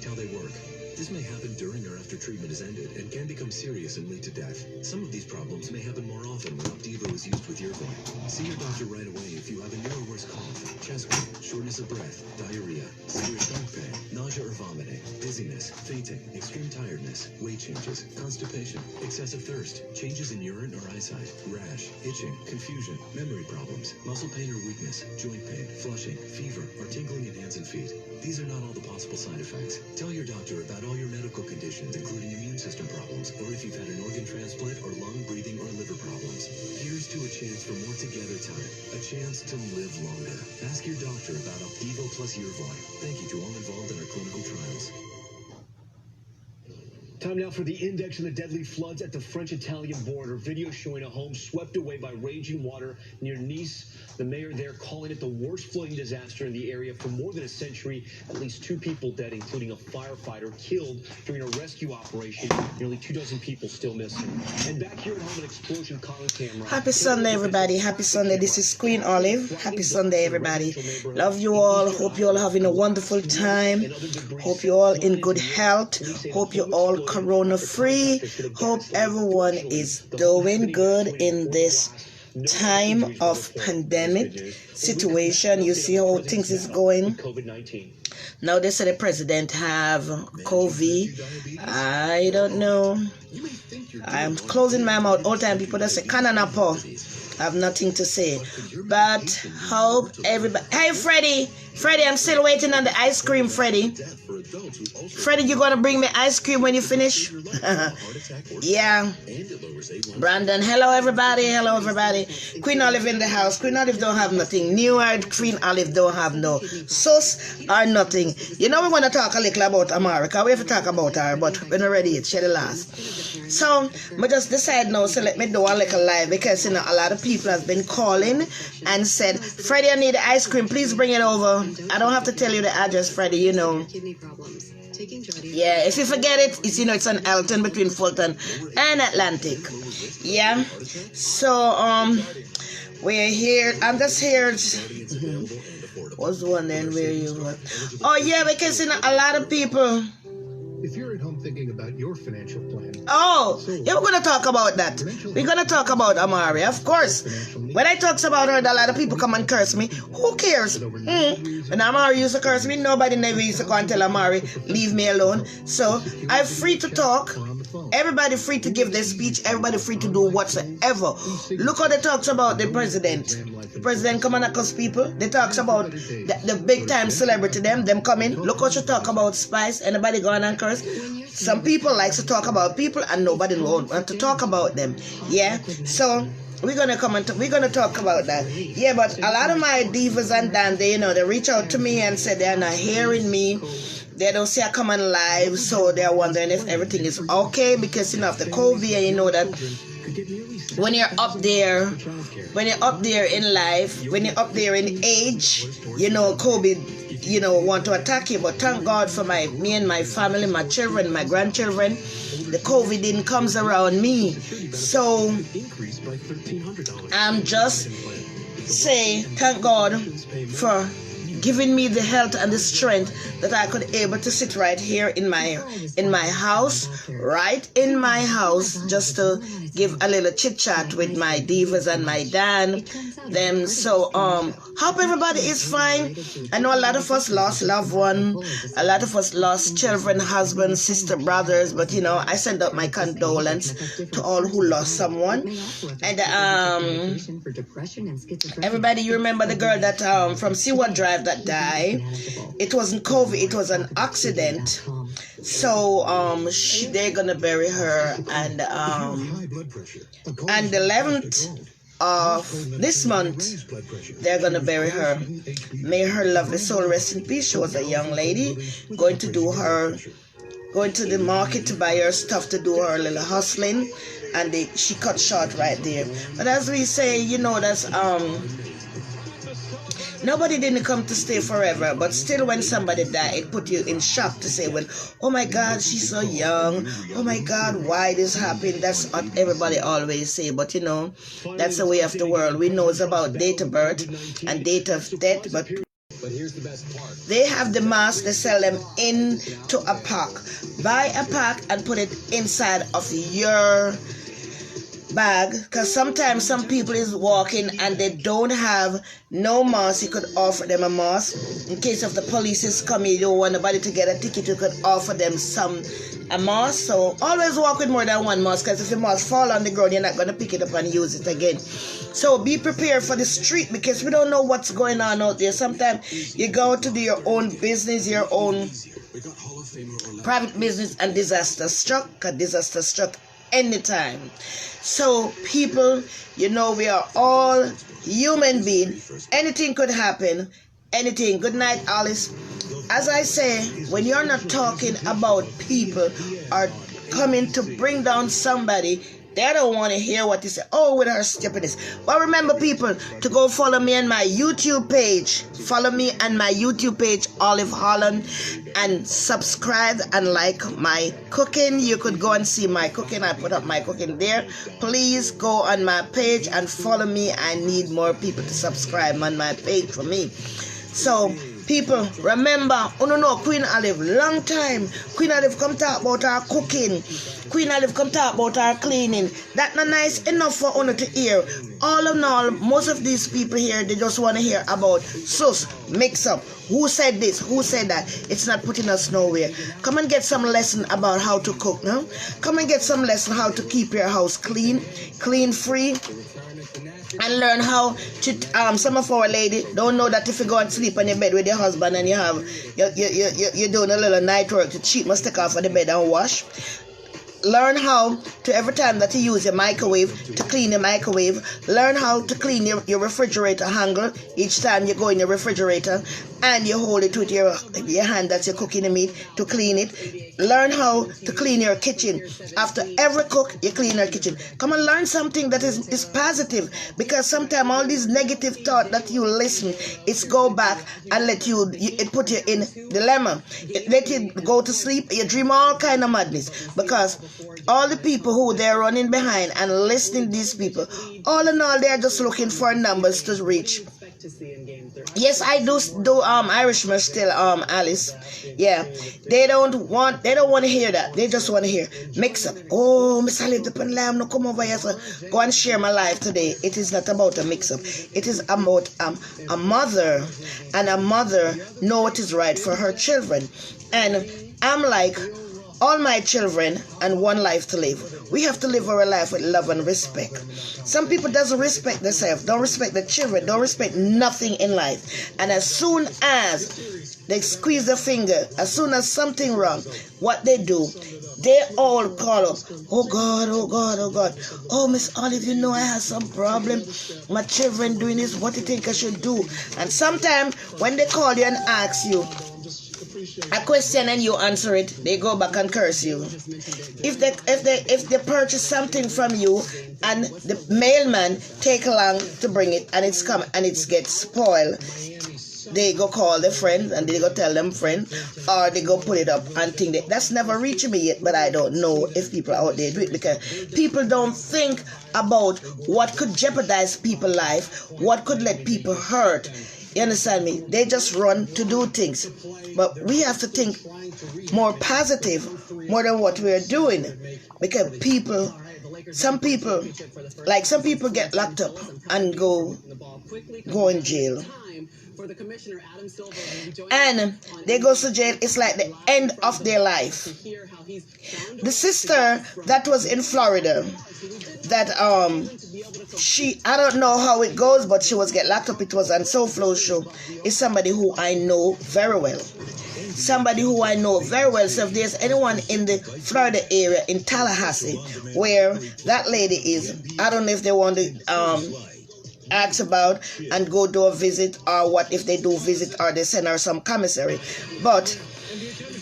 how they work. This may happen during or after treatment is ended and can become serious and lead to death. Some of these problems may happen more often when Opdivo is used with Yervoy. See your doctor right away if you have a new or worse cough, chest pain, shortness of breath, diarrhea, severe stomach pain, nausea or vomiting, dizziness, fainting, extreme tiredness, weight changes, constipation, excessive thirst, changes in urine or eyesight, rash, itching, confusion, memory problems, muscle pain or weakness, joint pain, flushing, fever, or tingling in hands and feet. These are not all the possible side effects. Tell your doctor about all your medical conditions, including immune system problems, or if you've had an organ transplant or lung, breathing, or liver problems. Here's to a chance for more together time, a chance to live longer. Ask your doctor about Opdivo plus Yervoy. Thank you to all involved in our clinical trials. Time now for the index and the deadly floods at the French-Italian border. Video showing a home swept away by raging water near Nice. The mayor there calling it the worst flooding disaster in the area for more than a century. At least 2 people dead, including a firefighter killed during a rescue operation. Nearly 24 people still missing. And back here at home, an explosion caught on camera. Happy Sunday, everybody. Happy Sunday. This is Queen Olive. Happy Sunday, everybody. Love you all. Hope you all having a wonderful time. Hope you all in good health. Hope you all corona free. Hope everyone is doing good in this time of pandemic situation. You see how things is going. Now they say the president have COVID. I don't know. I'm closing my mouth all the time. People that say Kananapo. I have nothing to say. But hope everybody. Hey Freddie, I'm still waiting on the ice cream, Freddie. Freddie, you gonna bring me ice cream when you finish? Yeah. Brandon, hello everybody. Queen Olive in the house. Queen Olive don't have nothing new. Queen Olive don't have no sauce or nothing. You know we want to talk a little about America. We have to talk about her, but we're not ready yet. She the last. So I just decide now, so let me do a little live because you know a lot of people have been calling and said, Freddie, I need the ice cream. Please bring it over. I don't have to tell you the address, Freddie, you know. Yeah, if you forget it, it's, you know, it's on Elton between Fulton and Atlantic. Yeah. So, we're here. I'm just here. What's one then? Where you at? Oh, yeah, because, you know, a lot of people. If you're at home thinking about your financial plan. Oh, yeah, we're going to talk about that. We're going to talk about Amari, of course. When I talk about her, a lot of people come and curse me. Who cares? When Amari used to curse me, nobody never used to go and tell Amari, leave me alone. So, I'm free to talk. Everybody free to give their speech. Everybody free to do whatsoever. Look how they talks about the president. The president come and accuse people. They talks about the big time celebrity them coming. Look how she talk about Spice. Anybody go on and curse? Some people like to talk about people and nobody want to talk about them. Yeah. So we're gonna come and we're gonna talk about that. Yeah, but a lot of my divas and Dan, they, you know, they reach out to me and say they're not hearing me. They don't see I come on live, so they're wondering if everything is okay because, you know, of the COVID, you know that when you're up there in life, when you're up there in age, you know, COVID, you know, want to attack you. But thank God for me and my family, my children, my grandchildren, the COVID didn't come around me. So I'm just say thank God for giving me the health and the strength that I could able to sit right here in my house, just to give a little chit chat with my divas and my Dan them. So hope everybody is fine. I know a lot of us lost loved one, a lot of us lost children, husbands, sister, brothers, but you know, I send out my condolence to all who lost someone. And everybody, you remember the girl that from Seaward Drive that died? It wasn't COVID, it was an accident. So they're gonna bury her, and the 11th of this month they're gonna bury her. May her lovely soul rest in peace. She was a young lady going to the market to buy her stuff to do her little hustling, and she cut short right there. But as we say, you know, that's nobody didn't come to stay forever, but still when somebody died, it put you in shock to say, well, oh my God, she's so young. Oh my God, why this happened? That's what everybody always say, but you know, that's the way of the world. We know it's about date of birth and date of death, but here's the best part. They have the masks, they sell them into a pack. Buy a pack and put it inside of your bag, because sometimes some people is walking and they don't have no mask. You could offer them a mask in case of the police is coming. You don't want nobody to get a ticket. You could offer them a mask. So always walk with more than one mask, because if the mask fall on the ground, you're not going to pick it up and use it again. So be prepared for the street, because we don't know what's going on out there. Sometimes you go to do your own business, your own private business, and disaster struck anytime. So people, you know, we are all human beings. Anything could happen. Anything. Good night, Alice. As I say, when you're not talking about people or coming to bring down somebody, they don't want to hear what you say. Oh, with her stupidness. But remember, people, to go follow me on my YouTube page. Follow me on my YouTube page, Olive Holland, and subscribe and like my cooking. You could go and see my cooking. I put up my cooking there. Please go on my page and follow me. I need more people to subscribe on my page for me. So, people, remember, Queen Olive, long time. Queen Olive come talk about our cooking. Queen Olive come talk about our cleaning. That not nice enough for Uno to hear. All in all, most of these people here, they just want to hear about sus, mix up. Who said this? Who said that? It's not putting us nowhere. Come and get some lesson about how to cook, no? Come and get some lesson how to keep your house clean free. And learn how to some of our ladies don't know that if you go and sleep on your bed with your husband and you're doing a little night work, the sheet must take off of the bed and wash. Learn how to, every time that you use your microwave, to clean your microwave. Learn how to clean your refrigerator handle each time you go in your refrigerator and you hold it with your hand that you're cooking the meat to clean it. Learn how to clean your kitchen. After every cook, you clean your kitchen. Come and learn something that is positive, because sometimes all these negative thoughts that you listen, it's go back and it put you in dilemma. It let you go to sleep, you dream all kind of madness, because all the people who they're running behind and listening to these people, all in all, they're just looking for numbers to reach. Yes, I do Irishman still, Alice. Yeah. They don't want to hear that. They just want to hear mix up. Oh, Miss Olive the Lamb, no come over here. So go and share my life today. It is not about a mix up. It is about a mother, and a mother know what is right for her children. And I'm like, all my children and one life to live. We have to live our life with love and respect. Some people doesn't respect themselves, don't respect the children, don't respect nothing in life. And as soon as they squeeze their finger, as soon as something wrong, what they do, they all call up, oh God, oh God, oh God. Oh, Miss Olive, you know I have some problem. My children doing this, what do you think I should do? And sometimes when they call you and ask you a question and you answer it, they go back and curse you. If they purchase something from you and the mailman take long to bring it and it's come and it gets spoiled, they go call their friends and they go tell them friends, or they go put it up and think that's never reached me yet. But I don't know if people out there do it, because people don't think about what could jeopardize people's life, what could let people hurt. You understand me? They just run to do things. But we have to think more positive, more than what we are doing. Because some people get locked up and go in jail. And they go to jail, it's like the end of their life. The sister that was in Florida, that I don't know how it goes, but she was get locked up. It was on Soul Flow show. Is somebody who I know very well. Somebody who I know very well. So if there's anyone in the Florida area, in Tallahassee, where that lady is, I don't know if they want to ask about and go do a visit, or what if they do visit, or they send her some commissary. But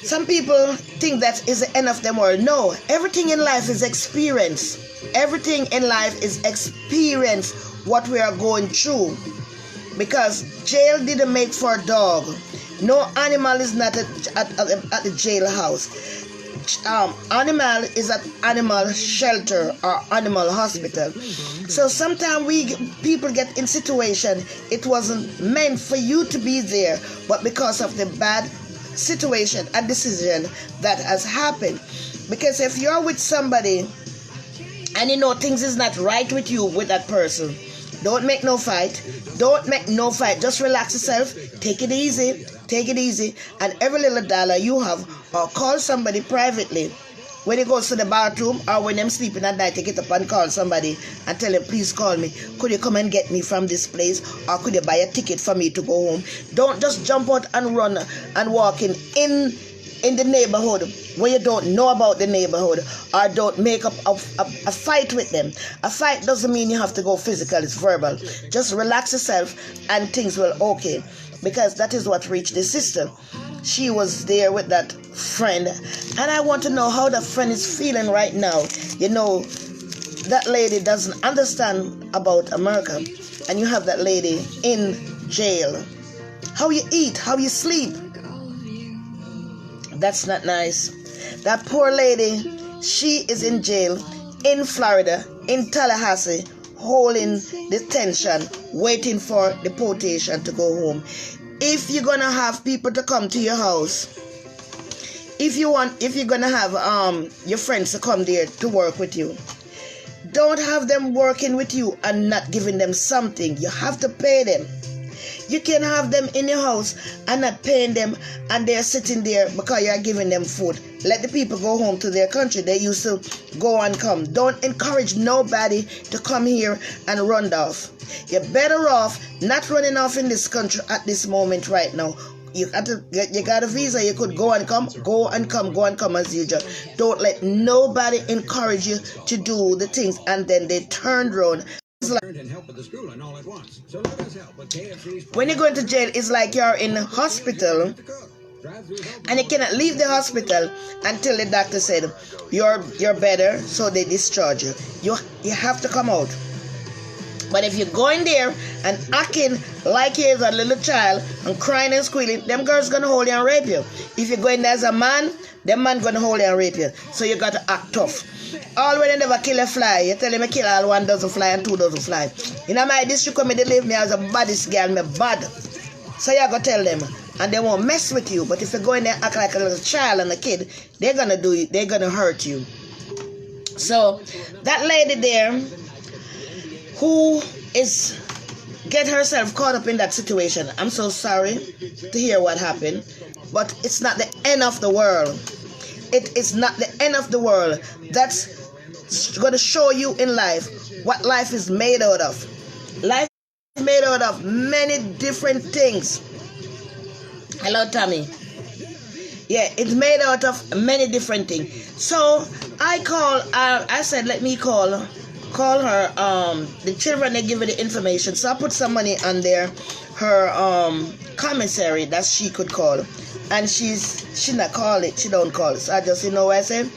some people think that is the end of them world. No, everything in life is experience. Everything in life is experience, what we are going through. Because jail didn't make for a dog. No animal is not at the jailhouse. animal is an animal shelter or animal hospital. So sometimes people get in situation it wasn't meant for you to be there, but because of the bad situation and decision that has happened. Because if you're with somebody and you know things is not right with you with that person, don't make no fight. Don't make no fight. Just relax yourself. Take it easy. Take it easy. And every little dollar you have, or call somebody privately. When he goes to the bathroom or when I'm sleeping at night, take it up and call somebody and tell them, please call me. Could you come and get me from this place? Or could you buy a ticket for me to go home? Don't just jump out and run and walk in the neighborhood where you don't know about the neighborhood, or don't make up a fight with them. A fight doesn't mean you have to go physical, it's verbal. Just relax yourself and things will okay, because that is what reached the sister. She was there with that friend, and I want to know how that friend is feeling right now. You know, that lady doesn't understand about America, and you have that lady in jail. How you eat, how you sleep, that's not nice. That poor lady, she is in jail in Florida, in Tallahassee, holding detention, waiting for deportation to go home. If you're gonna have people to come to your house, if you're gonna have your friends to come there to work with you, don't have them working with you and not giving them something. You have to pay them. You can have them in your house and not paying them, and they're sitting there because you're giving them food. Let the people go home to their country. They used to go and come. Don't encourage nobody to come here and run off. You're better off not running off in this country at this moment right now. You got a visa. You could go and come as usual. Don't let nobody encourage you to do the things and then they turn around. When you go into jail, it's like you're in a hospital and you cannot leave the hospital until the doctor said you're better, so they discharge you. You have to come out. But if you go in there and acting like you're a little child and crying and squealing, them girls gonna hold you and rape you. If you go in there as a man, them man gonna hold you and rape you. So you gotta act tough. All when they never kill a fly, you tell them I kill all 1 dozen fly and 2 dozen fly. In my district, when they leave me as a baddest girl, me bad. So you gotta tell them, and they won't mess with you. But if you go in there and act like a little child and a kid, they're gonna do it. They're gonna hurt you. So that lady there, who is get herself caught up in that situation, I'm so sorry to hear what happened, but it's not the end of the world. It is not the end of the world. That's going to show you in life what life is made out of. Life is made out of many different things. Hello, Tommy. Yeah, it's made out of many different things. So I said, let me call her. The children, they give her the information. So I put some money on there, her commissary that she could call. And she not call it. She don't call it. So I just, I said,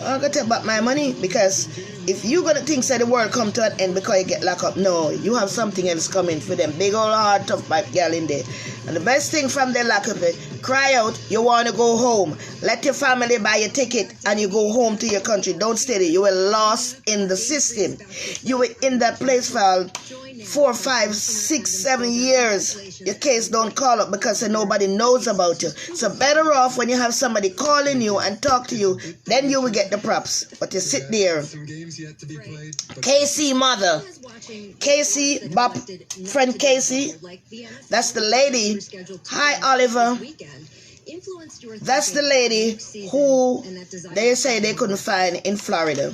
I'm going to take back my money, because if you're going to think that the world come to an end because you get locked up, no, you have something else coming for them. Big old hard tough pipe girl in there. And the best thing from the lock up, cry out, you want to go home. Let your family buy your ticket and you go home to your country. Don't stay there. You were lost in the system. You were in that place for 4, 5, 6, 7 years. Your case don't call up because nobody knows about you. So better off when you have somebody calling you and talk to you, then you will get the props. But you sit there. Casey mother. Casey, Bob, friend Casey. That's the lady. Hi, Oliver. That's the lady who they say they couldn't find in Florida.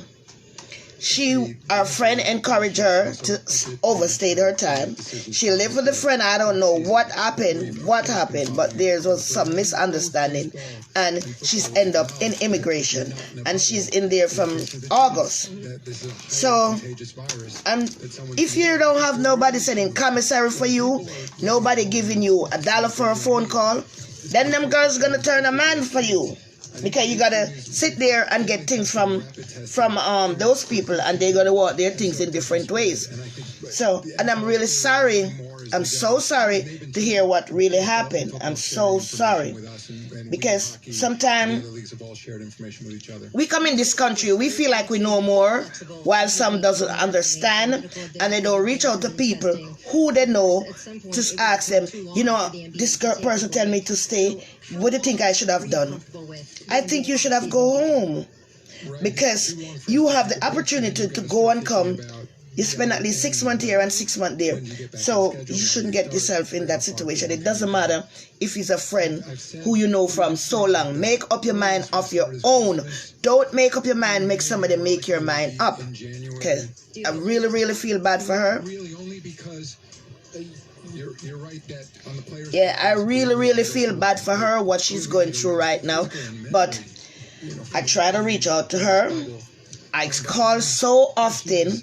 Our friend encouraged her to overstay her time. She lived with a friend. I don't know what happened, but there was some misunderstanding, and she's ended up in immigration, and she's in there from August. So, if you don't have nobody sending commissary for you, nobody giving you $1 for a phone call, then them girls gonna turn a man for you. Because you gotta sit there and get things from those people, and they're gonna want their things in different ways. So, and I'm really sorry. I'm so sorry to hear what really happened. I'm so sorry. Because sometimes The leagues have all shared information with each other. we come in this country, we feel like we know more, while some doesn't understand, and they don't reach out to people who they know to ask them, you know, this person tell me to stay. What do you think I should have done? I think you should have go home, because you have the opportunity to go and come. You spend at least 6 months here and 6 months there. So you shouldn't get yourself in that situation. It doesn't matter if he's a friend who you know from so long. Make up your mind of your own. Don't make up your mind, make somebody make your mind up. Okay. I really, really feel bad for her. Really, only because you're right that on the players. Yeah, I really, really feel bad for her, what she's going through right now. But I try to reach out to her. I call so often,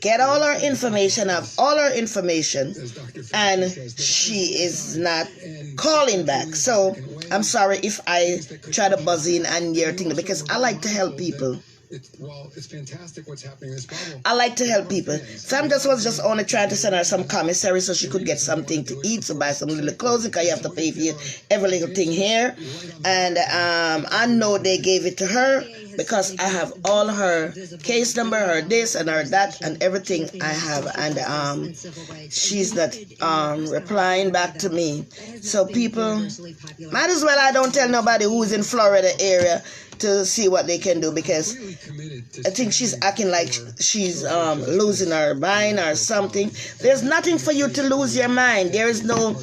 get all her information, have all her information, and she is not calling back. So I'm sorry if I try to buzz in and hear things, because I like to help people. It's fantastic what's happening in this bubble. I like to help people. Sam was just only trying to send her some commissary so she could get something to eat, so buy some little clothes, because you have to pay for every little thing here. And I know they gave it to her because I have all her case number, her this and her that, and everything I have. And she's not replying back to me. So people, might as well I don't tell nobody who's in Florida area to see what they can do, because I think she's acting like she's losing her mind or something. There's nothing for you to lose your mind. There is no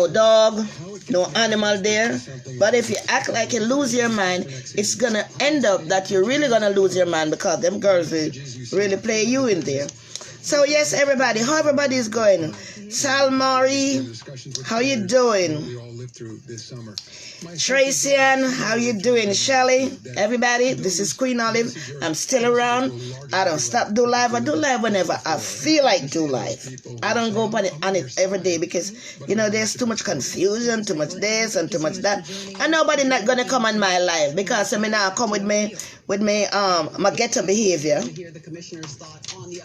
dog, no animal there. But if you act like you lose your mind, it's gonna end up that you're really gonna lose your mind, because them girls will really play you in there. So yes, everybody, how everybody is going? Salmari, how you doing? Tracy Ann, how you doing? Shelly, everybody, this is Queen Olive. I'm still around. I don't stop do live. I do live whenever I feel like do live. I don't go on it every day, because you know there's too much confusion, too much this and too much that, and nobody not gonna come on my live, because I mean now come with my ghetto behavior.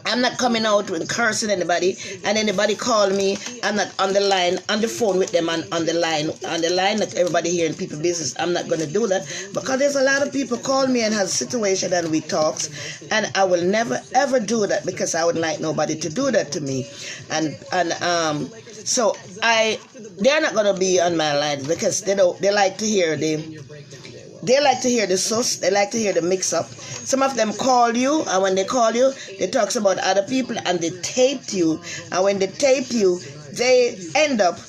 I'm not coming out and cursing anybody, and anybody call me, I'm not on the line, on the phone with them, and on the line, like everybody here in people business. I'm not going to do that, because there's a lot of people call me and has a situation and we talks, and I will never ever do that, because I would like nobody to do that to me. So they're not going to be on my line, because they like to hear they like to hear the sauce. They like to hear the mix-up. Some of them call you, and when they call you, they talk about other people, and they taped you. And when they tape you, they end up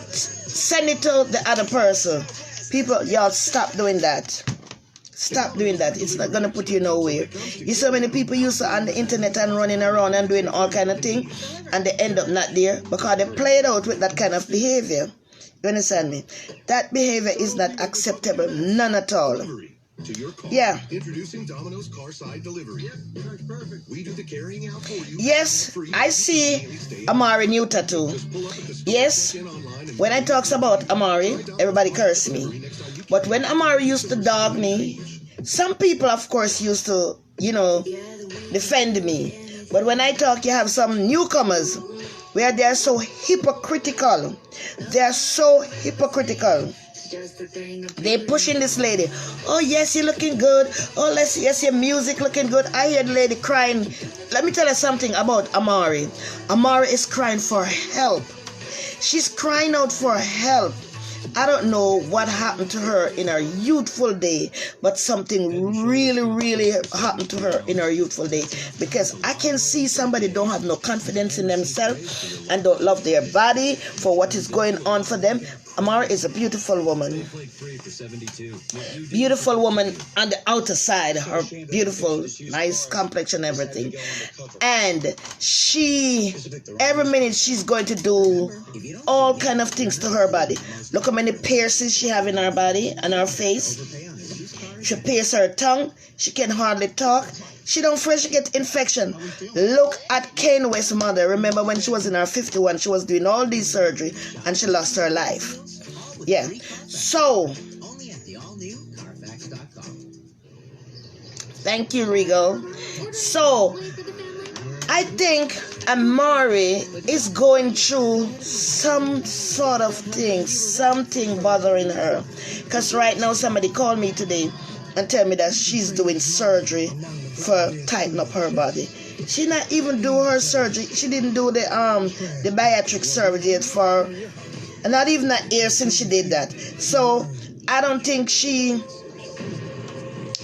send it to the other person. People, y'all stop doing that. Stop doing that. It's not going to put you nowhere. You so many people used to on the internet and running around and doing all kind of things, and they end up not there because they played out with that kind of behavior. You understand me? That behavior is not acceptable. None at all. Yeah. Introducing Domino's Carside Delivery. We do the carrying out for you. Yes, I see Amari new tattoo. Yes, when I talks about Amari, everybody curse me. But when Amari used to dog me, some people, of course, used to, defend me. But when I talk, you have some newcomers where they are so hypocritical. They are so hypocritical. They pushing this lady. Oh yes, you're looking good. Oh yes, your music looking good. I hear the lady crying. Let me tell you something about Amari. Amari is crying for help. She's crying out for help. I don't know what happened to her in her youthful day, but something really, really happened to her in her youthful day, because I can see somebody don't have no confidence in themselves and don't love their body for what is going on for them. Amara is a beautiful woman. Beautiful woman on the outer side, her beautiful, nice complexion, everything. And every minute she's going to do all kind of things to her body. Look how many piercings she have in her body and her face. She pierce her tongue. She can hardly talk. She don't afraid she get infection. Look at Kanye West's mother. Remember when she was in her 51, she was doing all these surgery and she lost her life. Yeah. So, thank you, Regal. So, I think Amari is going through some sort of thing, something bothering her. Because right now somebody called me today and tell me that she's doing surgery for tighten up her body. She not even do her surgery. She didn't do the bariatric surgery yet for not even a year since she did that. So I don't think she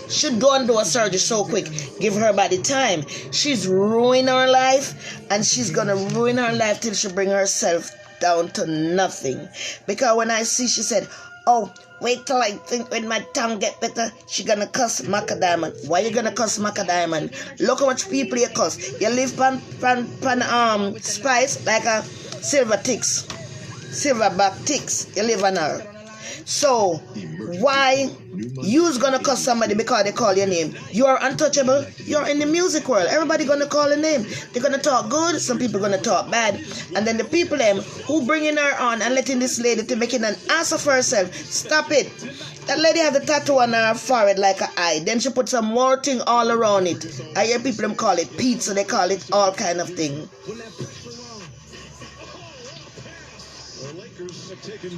should go and do a surgery so quick. Give her body time. She's ruining her life, and she's gonna ruin her life till she bring herself down to nothing. Because when I see, she said, "Oh, wait till I think when my tongue get better, she gonna cuss Maca Diamond." Why you gonna cuss Maca Diamond? Look how much people you cuss. You live pan spice like a silverback ticks. You live on her. So why you's gonna cuss somebody because they call your name? You are untouchable. You're in the music world. Everybody gonna call a name. They're gonna talk good. Some people gonna talk bad. And then the people them who bringing her on and letting this lady to making an ass of herself. Stop it. That lady have the tattoo on her forehead like an eye. Then she put some more thing all around it. I hear people them call it pizza. They call it all kind of thing.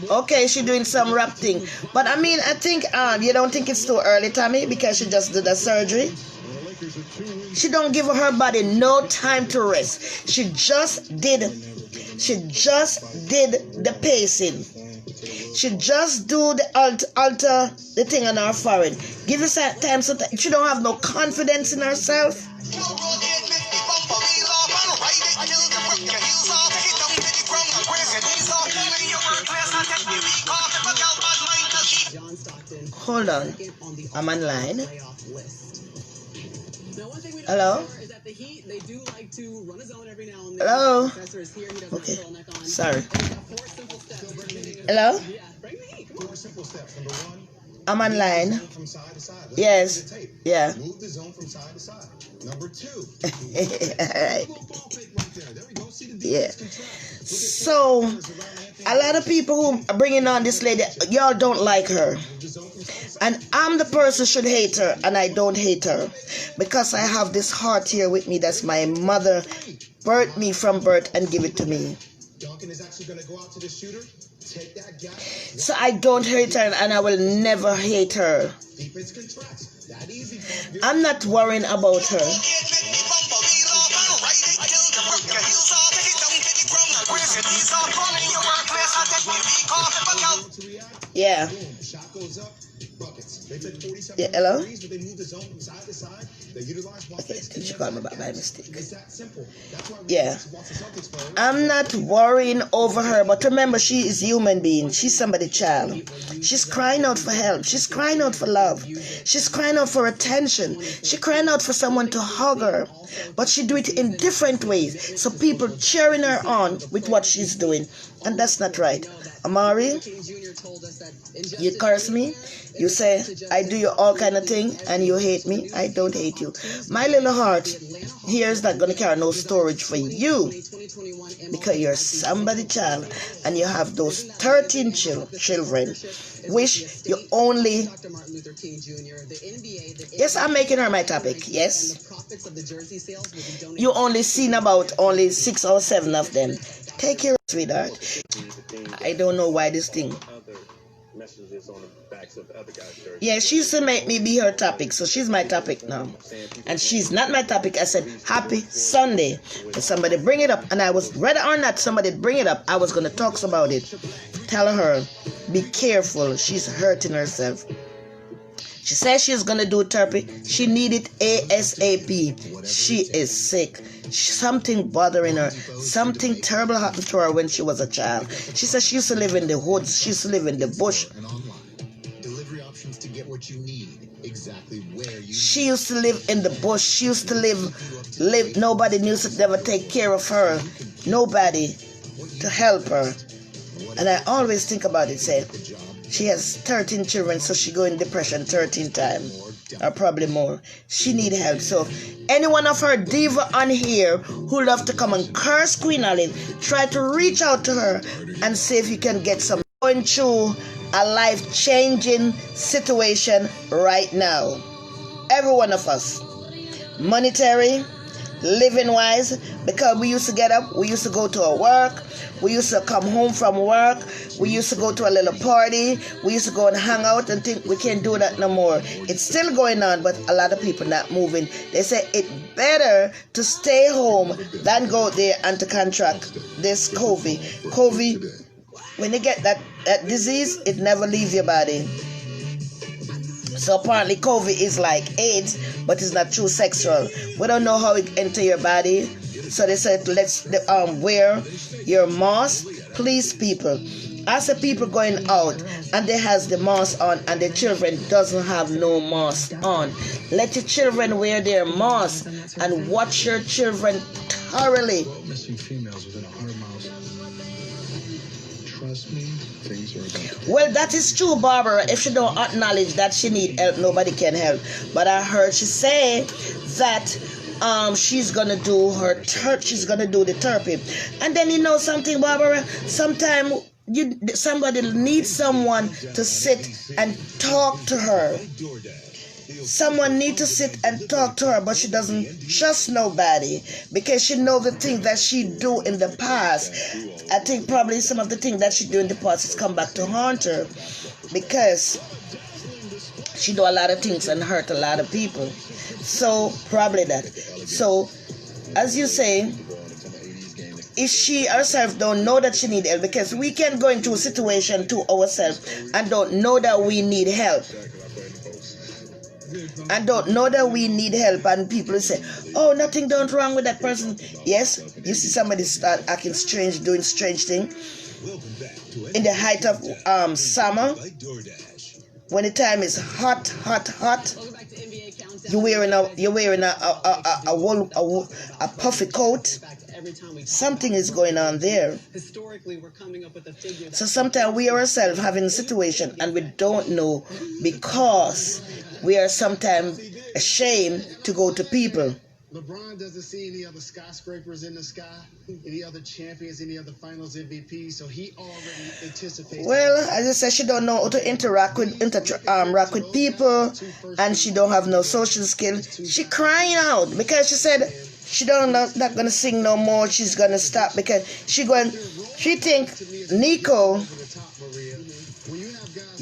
Okay, she doing some rap thing. But I mean, I think you don't think it's too early, Tommy, because she just did a surgery. She don't give her body no time to rest. She just did the pacing. She just do the alter the thing on her forehead. Give us that time so that she don't have no confidence in herself. Hold on, I'm online. Hello? Hello? Okay, sorry. Hello? I'm online. Yes. Yeah. Move the zone from side to side. Number 2. Alright. Yeah. So, a lot of people who are bringing on this lady, y'all don't like her. And I'm the person who should hate her, and I don't hate her. Because I have this heart here with me. That's my mother birthed me from birth and give it to me. Duncan is actually going to go out to the shooter. Take that guy. So I don't hate her, and I will never hate her. Defense contracts. That easy. I'm not worrying about her. Yeah. Shot goes up. Buckets. They took 47 Yeah, hello? degrees, but they moved the zone from side to side. They utilized Okay, I think she called me back by mistake. It's that simple. That's why Yeah. I'm not worrying over her, but remember, she is a human being. She's somebody's child. She's crying out for help. She's crying out for love. She's crying out for attention. She's crying out for someone to hug her. But she do it in different ways. So people cheering her on with what she's doing. And that's not right. Amari, you curse me. You say I do you all kind of thing and you hate me. I don't hate you. My little heart here is not going to carry no storage for you, because you're somebody child and you have those 13 children. Wish you only... Yes, I'm making her my topic. Yes. You only seen about only 6 or 7 of them. Take care, sweetheart. I don't know why this thing... Yeah, she used to make me be her topic, so she's my topic now. And she's not my topic. I said, happy Sunday. But somebody bring it up, and I was, whether or not somebody bring it up, I was going to talk about it. Tell her, be careful. She's hurting herself. She says she's going to do therapy. She need it ASAP. She is sick. Something bothering her. Something terrible happened to her when she was a child. She says she used to live in the woods. She used to live in the bush. Delivery options to get what you need exactly where you. She used to live in the bush. She used to live. Nobody knew to never take care of her. Nobody to help her. And I always think about it, say, she has 13 children, so she go in depression 13 times. Or probably more. She need help. So any one of her diva on here who love to come and curse Queen Olive, try to reach out to her and see if you can get some. Going through a life-changing situation right now. Every one of us. Monetary, living wise, because we used to get up, we used to go to our work, we used to come home from work, we used to go to a little party, we used to go and hang out and think we can't do that no more. It's still going on, but a lot of people not moving. They say it's better to stay home than go there and to contract this COVID. COVID, when you get that disease, it never leaves your body. So apparently COVID is like AIDS, but it's not true sexual. We don't know how it enter your body. So they said let's wear your mask. Please people. As the people going out and they has the mask on and the children doesn't have no mask on, let your children wear their mask and watch your children thoroughly. Missing females within 100 miles. Trust me, things are about to... Well, that is true, Barbara. If she don't acknowledge that she need help, nobody can help. But I heard she say that she's gonna do she's gonna do the therapy. And then you know something, Barbara? Sometimes somebody needs someone to sit and talk to her. Someone needs to sit and talk to her, but she doesn't trust nobody because she knows the things that she do in the past. I think probably some of the things that she do in the past has come back to haunt her because she do a lot of things and hurt a lot of people. So probably that. So as you say, if she herself don't know that she need help, because we can go into a situation to ourselves and don't know that we need help. And don't know that we need help, and people say, oh, nothing done wrong with that person. Yes, you see somebody start acting strange, doing strange things in the height of summer, when the time is hot, you're wearing a puffy coat. Something is going on there. So sometimes we ourselves having a situation and we don't know because we are sometimes ashamed to go to people. LeBron doesn't see any other skyscrapers in the sky, any other champions, any other finals MVP, so he already anticipates. Well, as I said, she don't know how to interact with people, and she don't have no social skills. She crying out because she said she not gonna sing no more. She's gonna stop because she think Nico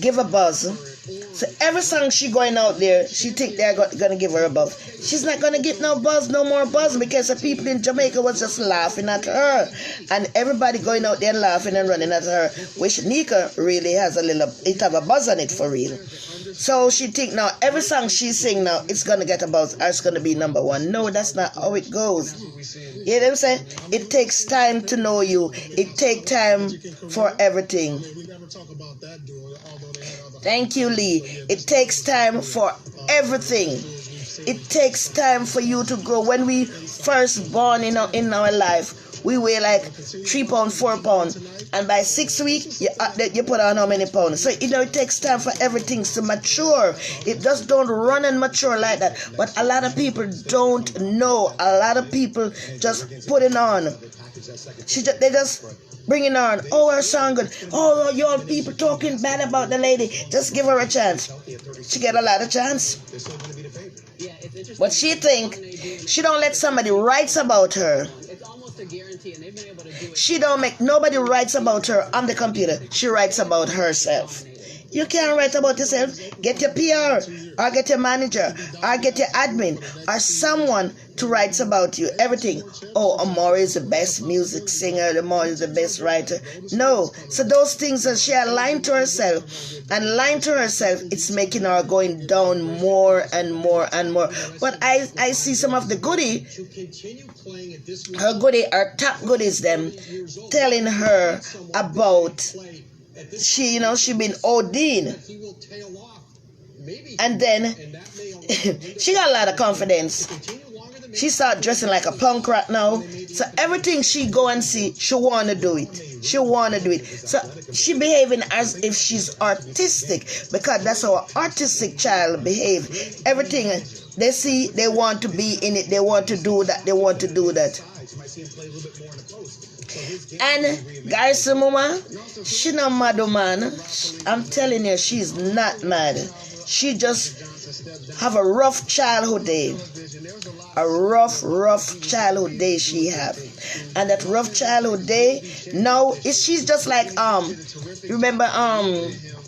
give a buzz. So every song she going out there, she think they're gonna give her a buzz. She's not gonna get no more buzz because the people in Jamaica was just laughing at her, and everybody going out there laughing and running at her. Which Nika really has it have a buzz on it for real. So she think now every song she sing now it's gonna get a buzz or it's gonna be number one. No, that's not how it goes. You know what I'm saying? It takes time to know you. It takes time for everything. Thank you, Lee. It takes time for everything. It takes time for you to grow. When we first born in our life, we weigh like 3 pounds, 4 pounds, and by 6 weeks you put on how many pounds. So it takes time for everything to mature. It just don't run and mature like that. But a lot of people don't know. A lot of people just put it on. They just bring it on. Oh, her song good. Oh, y'all people talking bad about the lady. Just give her a chance. She get a lot of chance. But she think she don't let somebody write about her. She don't make nobody writes about her on the computer. She writes about herself. You can't write about yourself. Get your PR or get your manager or get your admin or someone to write about you. Everything. Oh, Amori is the best music singer. Amori is the best writer. No. So those things that she had lying to herself and lying to herself, it's making her going down more and more and more. But I see some of the goodie, her top goodies, them telling her about she been OD'ing. And then she got a lot of confidence. She start dressing like a punk right now. So everything she go and see, she want to do it. She want to do it. So she behaving as if she's artistic because that's how an artistic child behave. Everything they see, they want to be in it. They want to do that. They want to do that. And Garcia Mama, she not mad, man. I'm telling you, she's not mad. She just have a rough childhood day. a rough childhood day she have. And that rough childhood day, now she's just like remember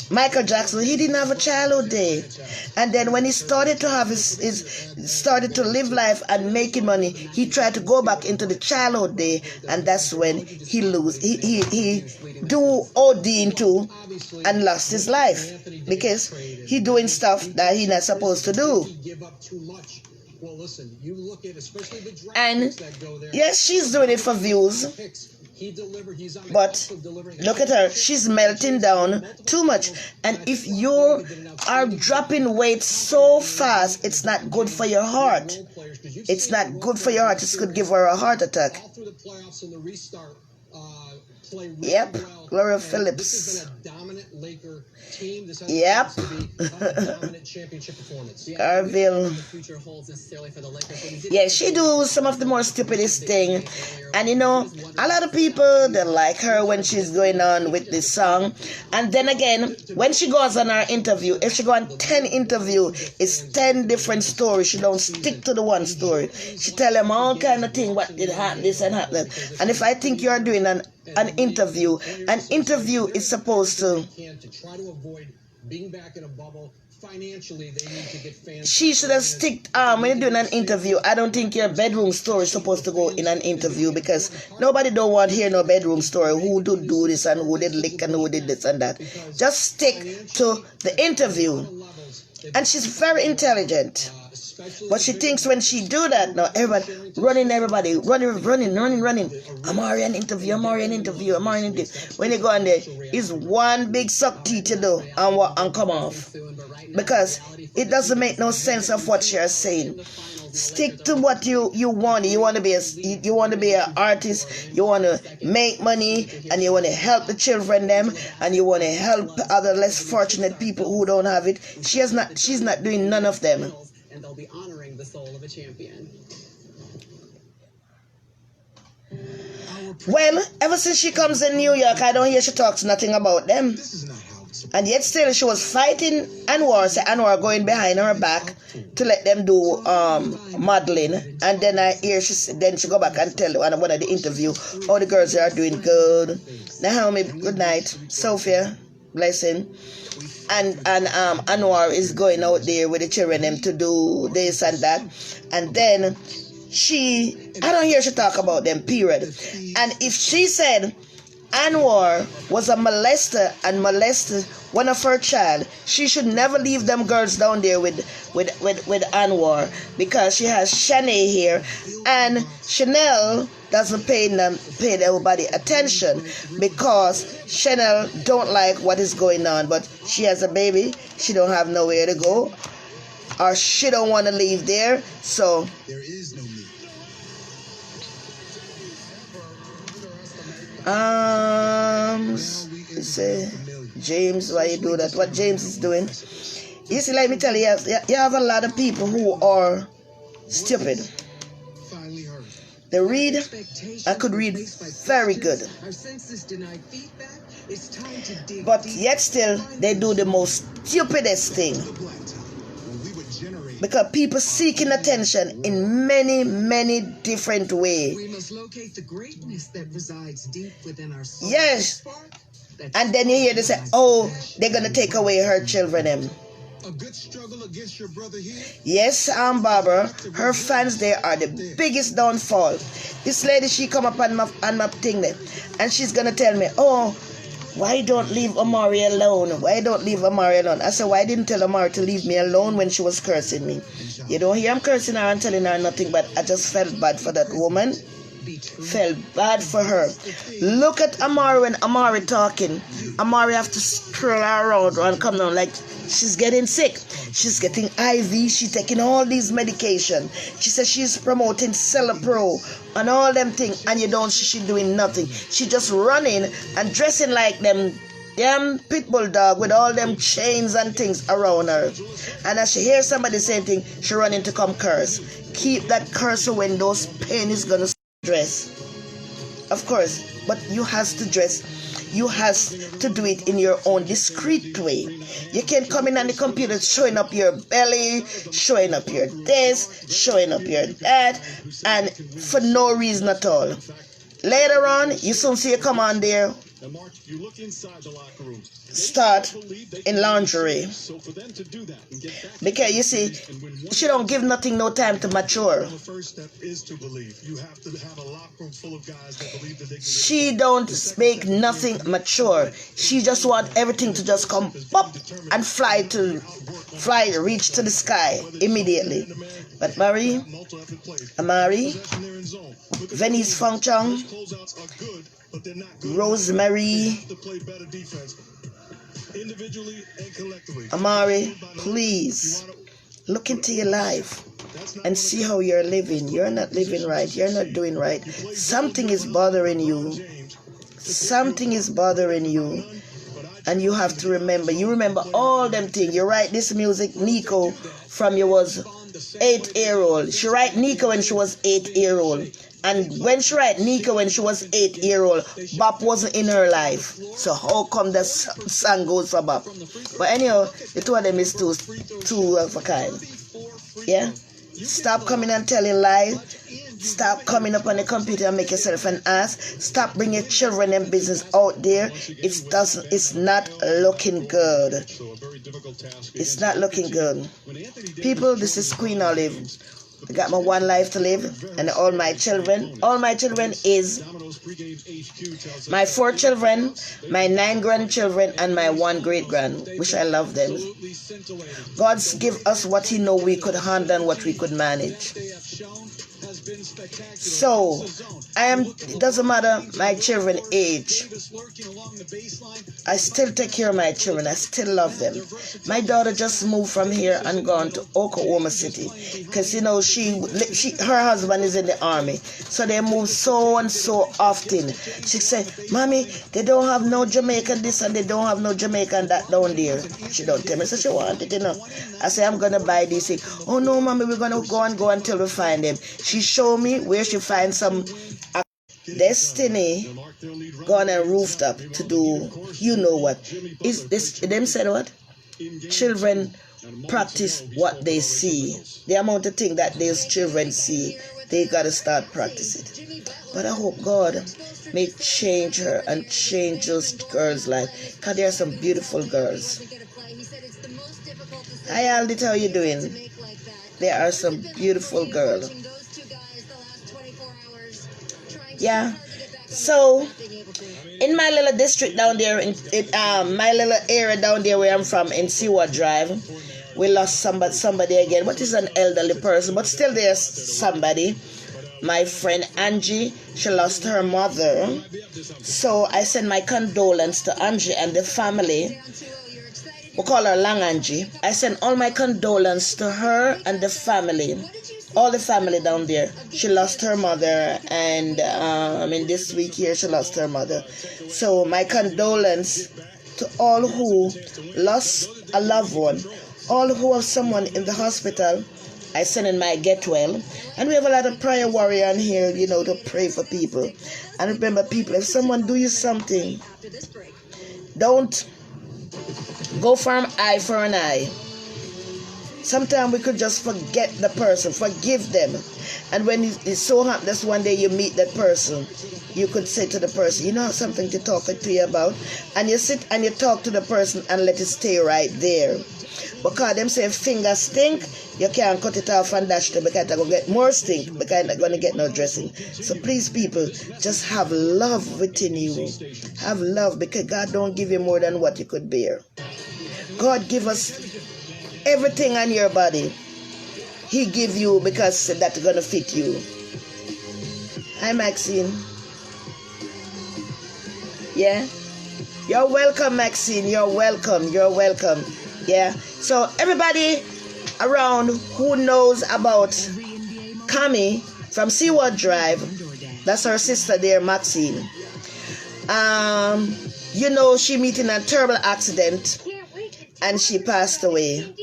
Michael Jackson, he didn't have a childhood day. And then when he started to have started to live life and making money, he tried to go back into the childhood day, and that's when he do OD into and lost his life because he doing stuff that he not supposed to do. And yes, she's doing it for views. But look at her, she's melting down too much. And if you are dropping weight so fast, it's not good for your heart. It's not good for your heart. It could give her a heart attack. Yep, Gloria Phillips. Yep. Carville. Yeah, she do some of the more stupidest thing. And you know, a lot of people, they like her when she's going on with this song. And then again, when she goes on her interview, if she go on 10 interview, it's 10 different stories. She don't stick to the one story. She tell them all kind of thing, what did happen, this and happen. And if I think you're doing an interview is supposed to she should have stick when you're doing an interview. I don't think your bedroom story is supposed to go in an interview because nobody don't want to hear no bedroom story, who did do this and who did lick and who did this and that. Just stick to the interview. And she's very intelligent. But she thinks when she do that, now everybody running. I'm already an interview. When you go on there, it's one big suck tea to do and come off. Because it doesn't make no sense of what you're saying. Stick to what you want. You want to be an artist. You want to make money, and you want to help the children them, and you want to help other less fortunate people who don't have it. She's not doing none of them. And they'll be honoring the soul of a champion. Well, ever since she comes in New York, I don't hear she talks nothing about them. And yet still she was fighting Anwar, say Anwar going behind her back to let them do modeling. And then I hear she go back and tell one of the interview, all the girls are doing good. Naomi, good night. Sophia, blessing. And Anwar is going out there with the children them to do this and that. And then I don't hear she talk about them, period. And if she said Anwar was a molester and molested one of her child, she should never leave them girls down there with Anwar, because she has Shanae here, and Chanel doesn't pay everybody attention because Chanel don't like what is going on, but she has a baby, she don't have nowhere to go, or she don't want to leave there, so there is no me. Say, James, why you do that? What James is doing? You see, let me tell you, you have a lot of people who are stupid. They read, I could read very good. But yet still, they do the most stupidest thing. Because people seeking attention in many different ways. We must locate the greatness that resides deep within our soul. Yes. And then you hear they say, oh, they're going to take away her children. A good struggle against your brother here? Yes, Barbara, her fans there are the biggest downfall. This lady, she come up on my thing there, and she's going to tell me, oh, why don't leave Amari alone? Why don't leave Amari alone? I said, why didn't tell Amari to leave me alone when she was cursing me? You don't hear I'm cursing her and telling her nothing, but I just felt bad for that woman. Felt bad for her. Look at Amari when Amari talking. Amari have to stroll her around and come down like she's getting sick. She's getting IV. She's taking all these medication. She says she's promoting Celapro and all them things, and you don't see she doing nothing. She just running and dressing like them damn pit bull dog with all them chains and things around her. And as she hears somebody saying thing, she running to come curse. Keep that curse when those pain is gonna dress. Of course, but you has to dress. You has to do it in your own discreet way. You can come in on the computer showing up your belly, showing up your this, showing up your that, and for no reason at all. Later on, you soon see you come on there, And Mark, you look inside the locker room. start in lingerie. So for them to do that and get back Because you see, she don't give nothing no time to mature. the first step is to believe. You have to have a locker room full of guys that believe that they can She don't make nothing mature. She just want everything to just come up and reach to the sky immediately. But Marie, multi-effort plays. Amari, Possession there in zone. Look at Venice Fong Chong, closeouts are good, but they're not good. Rosemary, To play better defense, individually and collectively. Amari, please look into your life and see how you're living. You're not living right. You're not doing right. Something is bothering you. Something is bothering you. And you have to remember. You remember all them things. You write this music, Nico, from you was 8-year-old. She write Nico when she was 8-year-old. And when she write Nico when she was 8-year-old, Bop wasn't in her life. So how come the song goes for Bop? But anyhow, the two of them is two of a kind. Yeah? Stop coming and telling lies. Stop coming up on the computer and make yourself an ass. Stop bringing children and business out there. It's not looking good. So a very difficult task. It's not looking good. When Anthony Davis People, this is Queen Olive. I got my one life to live, and all my children is Domino's pregame HQ tells us my 4 children, my 9 grandchildren, and my 1 great-grand, which I love them. absolutely scintillating. God's give us what He know we could handle and what we could manage. They have shown has been spectacular. So, it doesn't matter my children age. Davis lurking along the baseline. I still take care of my children. I still love them. My daughter just moved from here and gone to Oklahoma City because you know her husband is in the army, so they move so and so often. She said, "Mommy, they don't have no Jamaican this and they don't have no Jamaican that down there." She don't tell me, so she wanted it, I say, "I'm gonna buy this thing." "Oh no, Mommy, we're gonna go until we find them." She showed me where she finds some. Destiny gone and roofed up to do you know what. Is this them said what? Children practice what they see. The amount of thing that these children see, they gotta start practicing. But I hope God may change her and change those girls' life. Because there are some beautiful girls. Hi Aldi, how you doing? There are some beautiful girls. Yeah. So in my little district down there, my little area down there where I'm from in Seward Drive, we lost somebody again. What is an elderly person? But still there's somebody. My friend Angie, she lost her mother. So I send my condolence to Angie and the family. We call her Lang Angie. I send all my condolence to her and the family. All the family down there. She lost her mother, and this week here she lost her mother. So my condolence to all who lost a loved one, all who have someone in the hospital. I send in my get well, and we have a lot of prayer warrior on here, to pray for people. And remember, people, if someone do you something, don't go for an eye for an eye. Sometimes we could just forget the person, forgive them. And when it's so happens one day you meet that person, you could say to the person, you have something to talk to you about. And you sit and you talk to the person and let it stay right there. Because them say finger stink, you can't cut it off and dash it because it's going to get more stink because it's not going to get no dressing. So please, people, just have love within you. Have love, because God don't give you more than what you could bear. God give us everything on your body. He give you because that's going to fit you. Hi, Maxine. Yeah? You're welcome, Maxine. You're welcome. You're welcome. Yeah? So everybody around who knows about Kami from Seward Drive, that's her sister there, Maxine. She met in a terrible accident and she passed away.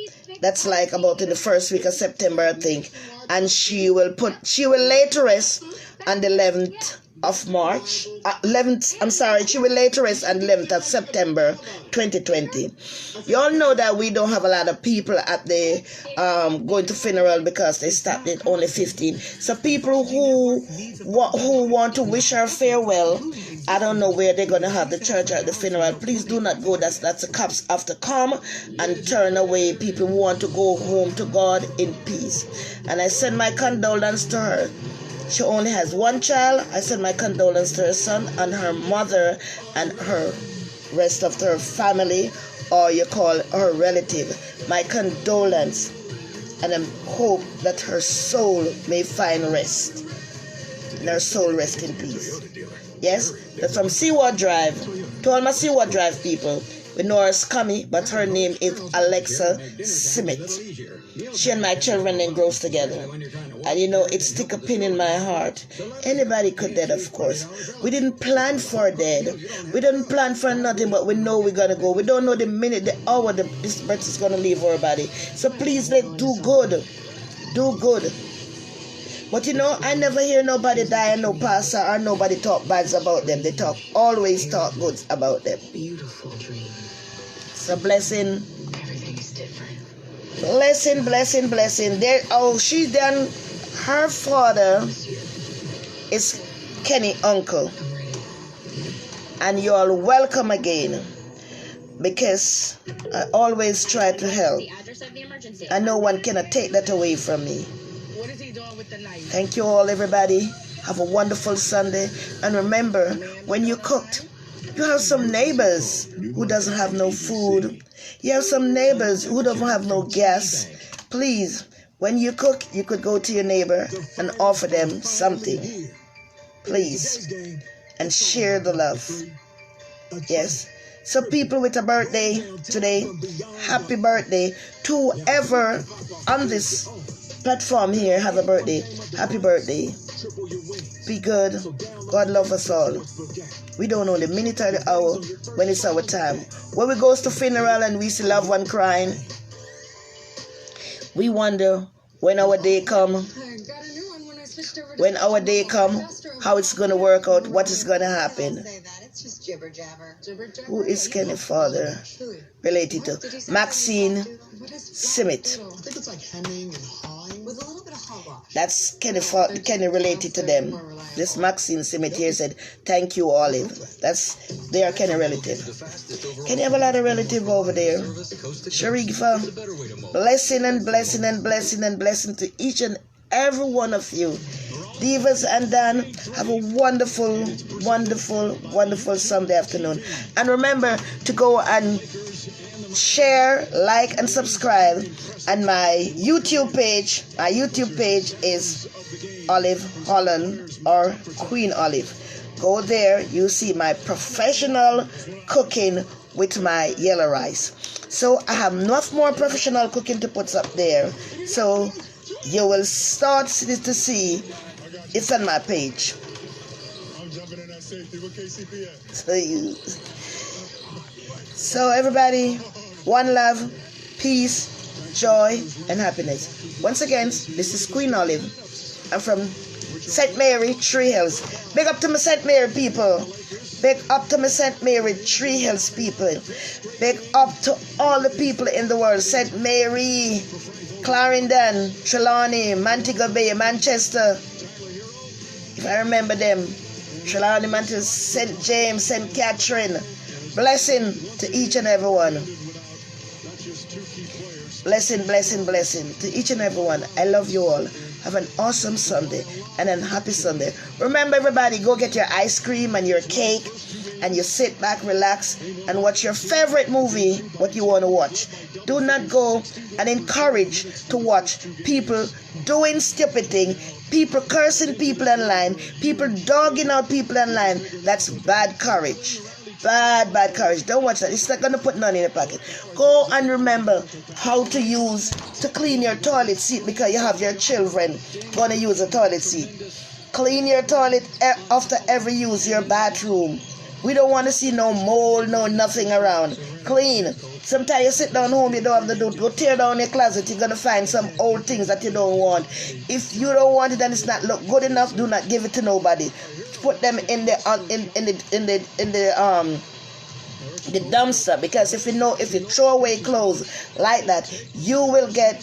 That's like about in the first week of September, I think. And she will lay to rest on the 11th of March, 11th, I'm sorry, she will lay to rest on 11th of September 2020. You all know that we don't have a lot of people at the going to funeral because they stopped at only 15. So people who want to wish her farewell, I don't know where they're going to have the church at the funeral. Please do not go. That's the cops have to come and turn away people who want to go home to God in peace. And I send my condolence to her. She only has one child. I send my condolence to her son and her mother and her rest of her family, or you call her relative. My condolence, and I hope that her soul may find rest. And her soul rest in peace. Yes, that's from Seaward Drive. To all my Seaward Drive people, we know her Scummy, but her name is Alexa Simmet. She and my children then grows together. And you know, it stick a pin in my heart. Anybody could dead, of course. We didn't plan for dead. We didn't plan for nothing, but we know we're gonna go. We don't know the minute, the hour this birth is gonna leave our body. So please, let's do good. Do good. But you know, I never hear nobody die and no pastor or nobody talk bad about them. They always talk good about them. Beautiful dream. It's a blessing. Everything's different. Blessing. There, she done. Her father is Kenny uncle, and you all welcome again, because I always try to help, and no one cannot take that away from me. Thank you all, everybody. Have a wonderful Sunday, and remember, when you cooked, you have some neighbors who doesn't have no food. You have some neighbors who don't have no gas. Please, when you cook, you could go to your neighbor and offer them something. Please. And share the love. Yes. So people with a birthday today, happy birthday. To whoever on this platform here have a birthday, happy birthday. Be good. God love us all. We don't know the minute or the hour when it's our time. When we goes to funeral and we see loved one crying, we wonder when our day come. When our day come, how it's gonna work out, what is gonna happen. It's just jibber jabber. Who is Kenny's father related to? Maxine Simmet. I think it's like hemming and hawing. With a little bit of hogwash. That's Kenny related to them. This Maxine Simmet here said, thank you, Olive. They are Kenny relative. Kenny have a lot of relative over there. Sharifa, blessing and blessing and blessing and blessing to each and every one of you. Divas and Dan, have a wonderful, wonderful, wonderful Sunday afternoon. And remember to go and share, like, and subscribe. And my YouTube page is Olive Holland or Queen Olive. Go there, you see my professional cooking with my yellow rice. So I have enough more professional cooking to put up there. So you will start to see it's on my page. I'm jumping in that safety. What KCP at? So everybody, one love, peace, joy, and happiness. Once again, this is Queen Olive. I'm from St. Mary, Tree Hills. Big up to my St. Mary people. Big up to my St. Mary, Tree Hills people. Big up to all the people in the world. St. Mary, Clarendon, Trelawney, Montego Bay, Manchester. If I remember them. Trelawney, Manchester, St. James, St. Catherine. Blessing to each and every one. Blessing, blessing, blessing to each and every one. I love you all. Have an awesome Sunday and a happy Sunday. Remember, everybody, go get your ice cream and your cake and you sit back, relax, and watch your favorite movie, what you want to watch. Do not go and encourage to watch people doing stupid things, people cursing people online, people dogging out people online. That's bad courage. Bad courage. Don't watch that. It's not going to put none in your pocket. Go and remember how to clean your toilet seat, because you have your children going to use a toilet seat. Clean your toilet after every use, your bathroom. We don't want to see no mold, no nothing around. Clean. Sometimes you sit down home, you don't have to do it. Go tear down your closet. You're going to find some old things that you don't want. If you don't want it and it's not look good enough, do not give it to nobody. put them in the dumpster, because if you throw away clothes like that, you will get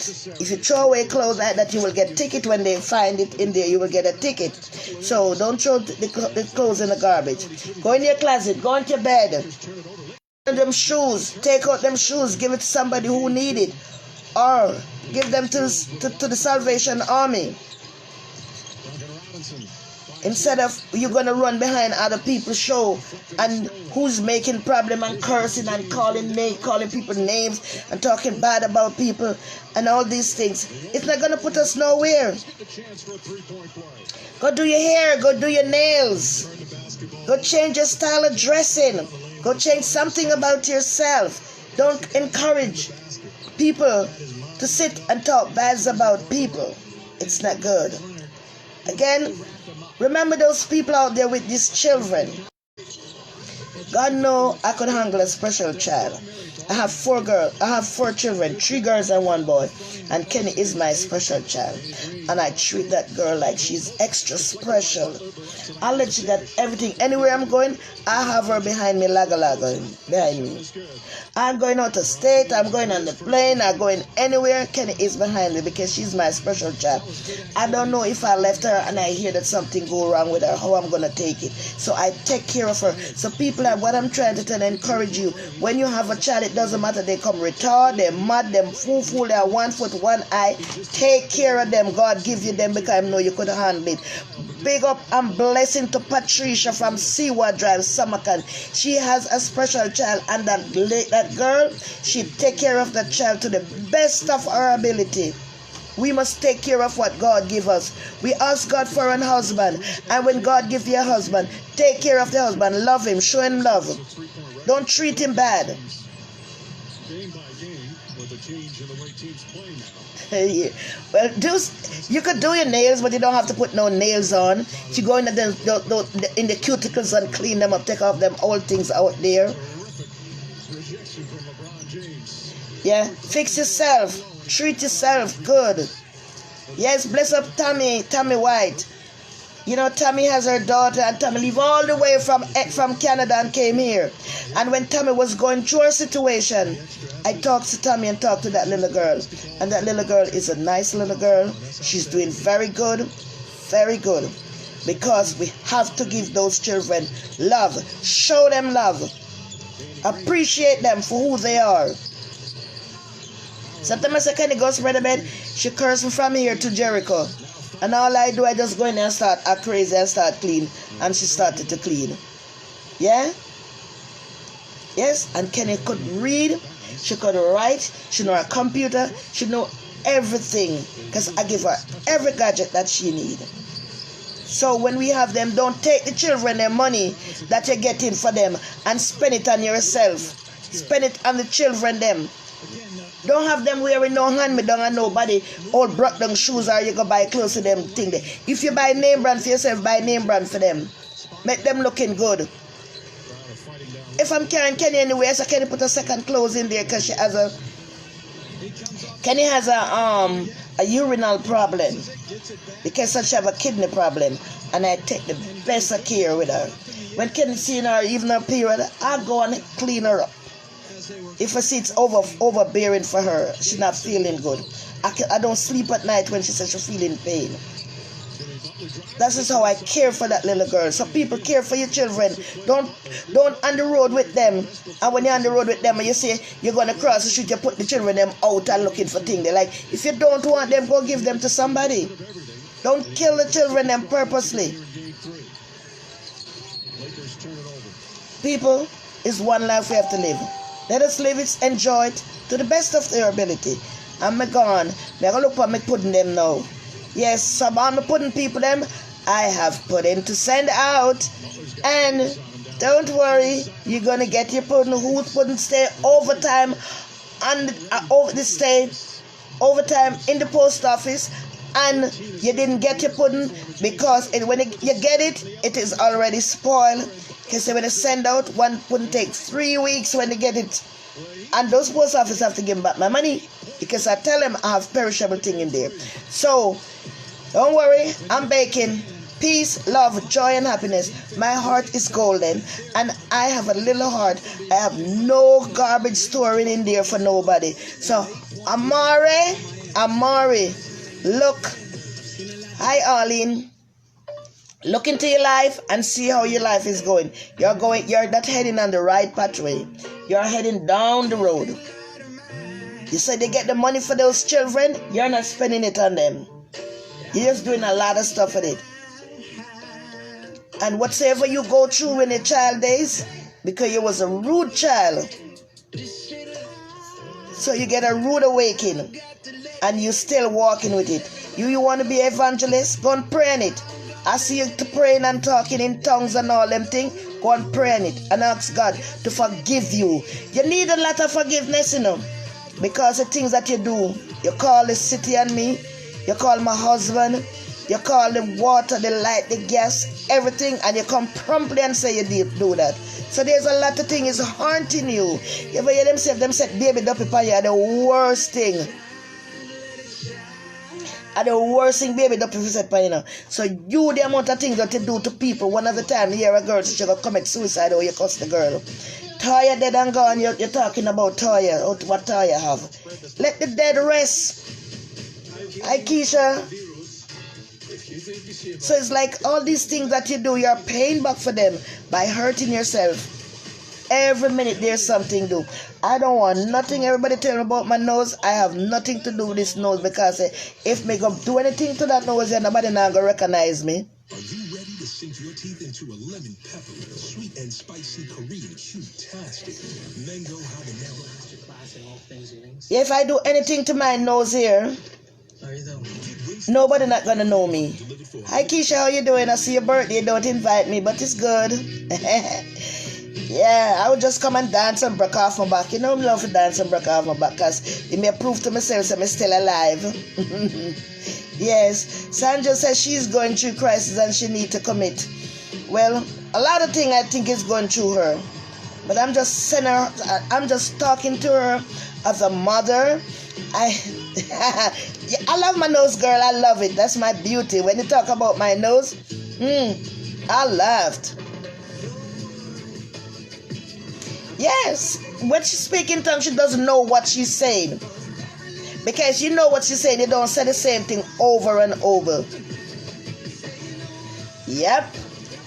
ticket. When they find it in there, you will get a ticket. So don't throw the clothes in the garbage. Go in your closet, go into your bed. Them shoes, take out them shoes, give it to somebody who need it, or give them to the Salvation Army. Instead of you're gonna run behind other people's show and who's making problem and cursing and calling people names and talking bad about people and all these things, it's not gonna put us nowhere. Go do your hair, go do your nails, go change your style of dressing, go change something about yourself. Don't encourage people to sit and talk bad about people. It's not good. Again, remember those people out there with these children. God know I could handle a special child. I have 4 children, 3 girls and 1 boy, and Kenny is my special child, and I treat that girl like she's extra special. I'll let you get everything. Anywhere I'm going, I have her behind me, behind me. I'm going out of state, I'm going on the plane, I'm going anywhere, Kenny is behind me because she's my special child. I don't know if I left her and I hear that something go wrong with her, how I'm going to take it. So I take care of her. So people, what I'm trying to tell and encourage you, when you have a child, it doesn't matter, they come retarded, they're mad, they're fool, they're 1 foot, 1 eye, take care of them. God give you them because I know you could handle it. Big up and blessing to Patricia from Siwa Drive, Samakan. She has a special child, and that girl, she take care of that child to the best of her ability. We must take care of what God give us. We ask God for an husband, and when God give you a husband, take care of the husband, love him, show him love. Don't treat him bad. Game by game, with a change in the way teams play now. Yeah. Well, you could do your nails, but you don't have to put no nails on. You go in the cuticles and clean them up, take off them old things out there. Rejection from LeBron James. Yeah, fix yourself, treat yourself good. Yes, bless up Tammy White. You know, Tammy has her daughter, and Tammy leave all the way from Canada and came here. And when Tammy was going through her situation, I talked to Tammy and talked to that little girl. And that little girl is a nice little girl. She's doing very good, very good. Because we have to give those children love. Show them love. Appreciate them for who they are. Sometimes I say, Kenny goes to bed, she cursed me from here to Jericho. And all I do, I just go in there and start act crazy and start clean. And she started to clean. Yeah? Yes? And Kenny could read. She could write. She know her computer. She know everything. Because I give her every gadget that she needs. So when we have them, don't take the children their money that you're getting for them and spend it on yourself. Spend it on the children them. Don't have them wearing no hand-me-down and nobody old broke down shoes, or you go buy clothes to them thing there. If you buy name brand for yourself, buy name brand for them. Make them looking good. If I'm carrying Kenny anywhere, so Kenny put a second clothes in there because Kenny has a urinal problem because she have a kidney problem, and I take the best of care with her. When Kenny seeing her even her period, I go and clean her up. If I see it's overbearing for her, she's not feeling good. I don't sleep at night when she says she's feeling pain. That's just how I care for that little girl. So people, care for your children. Don't on the road with them. And when you're on the road with them and you say you're going to cross the street, you put the children them out and looking for things. They're like, if you don't want them, go give them to somebody. Don't kill the children them purposely. People, is one life we have to live. Let us live it, enjoy it to the best of their ability. I'm gone. I'm going to look for me pudding them now. Yes, some of the pudding people them, I have pudding to send out. And don't worry, you're going to get your pudding. Whose pudding stay overtime overtime in the post office, and you didn't get your pudding because when you get it, it is already spoiled. Because when they send out, one pudding takes 3 weeks when they get it. And those post offices have to give me back my money because I tell them I have perishable thing in there. So, don't worry, I'm baking. Peace, love, joy, and happiness. My heart is golden, and I have a little heart. I have no garbage storing in there for nobody. So, Amari, look. Hi, Arlene. Look into your life and see how your life is going. You're not heading on the right pathway. You're heading down the road. You said they get the money for those children. You're not spending it on them. You're just doing a lot of stuff with it. And whatsoever you go through in your child days, because you was a rude child, so you get a rude awakening, and you still walking with it. You want to be evangelist? Go and pray on it. I see you praying and talking in tongues and all them things. Go and pray on it and ask God to forgive you. You need a lot of forgiveness, because the things that you do. You call the city and me. You call my husband. You call the water, the light, the gas, everything, and you come promptly and say you did do that. So there's a lot of things haunting you. You ever hear them say baby duppy pie are the worst thing. Are the worst thing baby duppy said pie. So you the amount of things that you do to people. One of the time you hear a girl she gonna commit suicide or you cuss the girl. Toya dead and gone, you're talking about Toya, what Toya have. Let the dead rest. Hi Keisha. So it's like all these things that you do, you're paying back for them by hurting yourself. Every minute there's something to do. I don't want nothing. Everybody tell me about my nose. I have nothing to do with this nose because if me go do anything to that nose, then nobody not gonna recognize me. Are you ready to sink your teeth into a lemon pepper, sweet and spicy Korean cute-tastic mango habanero? Yeah, if I do anything to my nose here, nobody not gonna know me. Hi Keisha, how you doing? I see your birthday, don't invite me, but it's good. Yeah, I would just come and dance and break off my back. I love to dance and break off my back because it may prove to myself that I'm still alive. Yes, Sandra says she's going through crisis and she needs to commit. Well, a lot of things I think is going through her. But I'm just talking to her as a mother. I love my nose, girl. I love it. That's my beauty. When you talk about my nose, I laughed. Yes, when she speaks in tongues, she doesn't know what she's saying. Because you know what she's saying, you don't say the same thing over and over. Yep,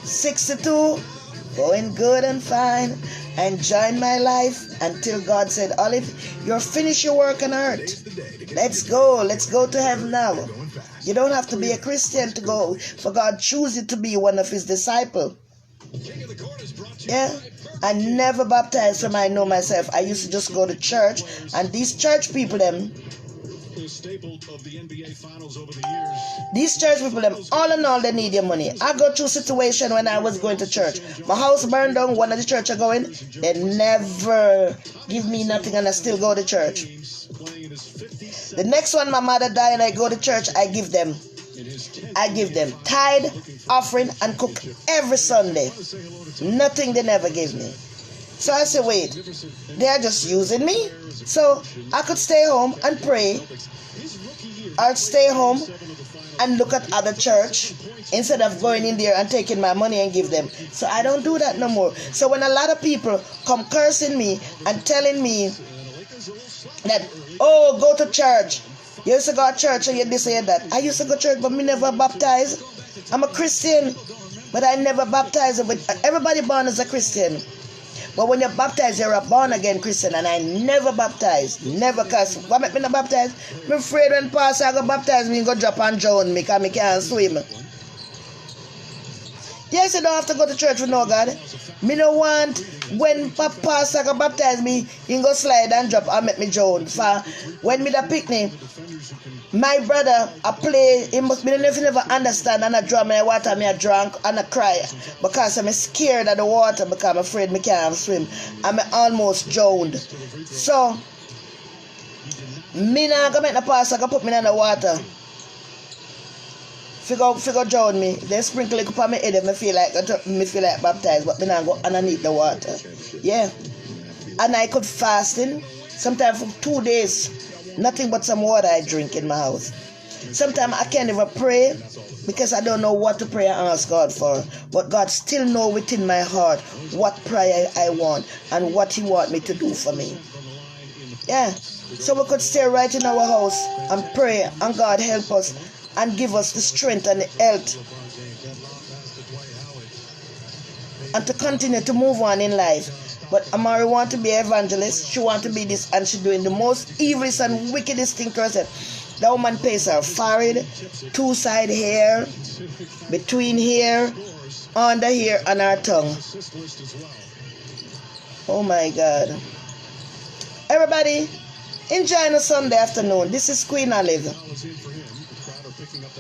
62, going good and fine. Enjoying my life until God said, Olive, you're finished your work on earth. Let's go to heaven now. You don't have to be a Christian to go, for God choose you to be one of his disciples. Yeah, I never baptized from I know myself. I used to just go to church, and these church people all in all, they need your money. I go through a situation when I was going to church. My house burned down, one of the church I go in, they never give me nothing and I still go to church. The next one, my mother died and I go to church, I give them tithe, offering, and cook every Sunday. Nothing they never give me. So I say, wait, they are just using me? So I could stay home and pray, or stay home and look at other church instead of going in there and taking my money and give them. So I don't do that no more. So when a lot of people come cursing me and telling me that, oh, go to church, you used to go to church and you this and that. I used to go to church but me never baptized. I'm a Christian but I never baptized. But everybody born as a Christian. But when you're baptized, you're a born-again Christian, and I never baptized. Never, because what make me not baptized? I'm afraid when pastor go baptize me, go drop and drown me, because I can't swim. Yes, you don't have to go to church with no God. Me no want, when pastor go baptize me, he go slide and drop and make me drown. For when me da picnic, my brother, I play, he must be never understand, and I draw my water, me I drunk, and I cry, because I'm scared of the water, because I'm afraid me can't swim. I'm almost drowned. So, me not gonna make the pastor go put me in the water. Figure drown me. They sprinkle it upon my head, me feel like baptized, but me not go underneath the water. Yeah. And I could fasting, sometimes for 2 days. Nothing but some water I drink in my house. Sometimes I can't even pray because I don't know what to pray and ask God for. But God still know within my heart what prayer I want and what He want me to do for me. Yeah. So we could stay right in our house and pray, and God help us and give us the strength and the health and to continue to move on in life. But Amari want to be an evangelist. She want to be this, and she doing the most evilest and wickedest thing to herself. That woman pays her forehead, 2 side hair, between here, under here, and her tongue. Oh my God. Everybody, enjoy the Sunday afternoon. This is Queen Olive.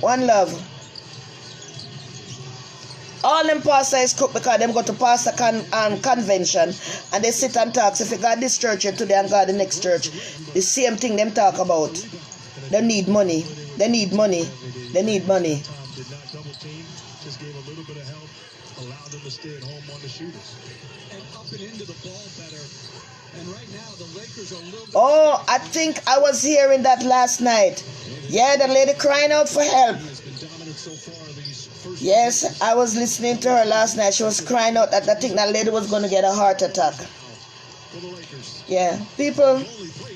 One love. All them pastors cook because them go to pastor convention and they sit and talk. So if you got this church here today and got the next church, the same thing them talk about. They need money. They need money. They need money. Did not double team, just gave a little bit of help, allowed them to stay at home on the shooters. And up and into the ball better. And right now the Lakers are a little bit. Oh, I think I was hearing that last night. Yeah, the lady crying out for help. Has been dominant so far these first. Yes, I was listening to her last night. She was crying out that I think that lady was going to get a heart attack. For the Lakers. Yeah, people,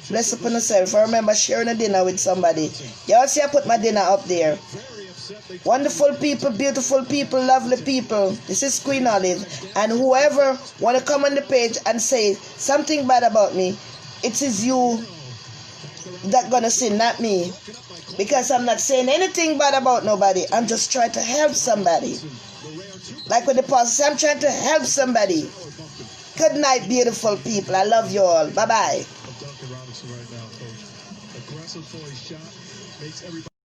bless upon yourself. I remember sharing a dinner with somebody. Y'all see I put my dinner up there. Very upset they Wonderful people, beautiful people, lovely people. This is Queen Olive. And whoever want to come on the page and say something bad about me, it is you that gonna sin, not me. Because I'm not saying anything bad about nobody. I'm just trying to help somebody. Like with the pastor, I'm trying to help somebody. Good night, beautiful people. I love you all. Bye-bye. Duncan Robinson right now, coach. Aggressive for his shot, makes everybody.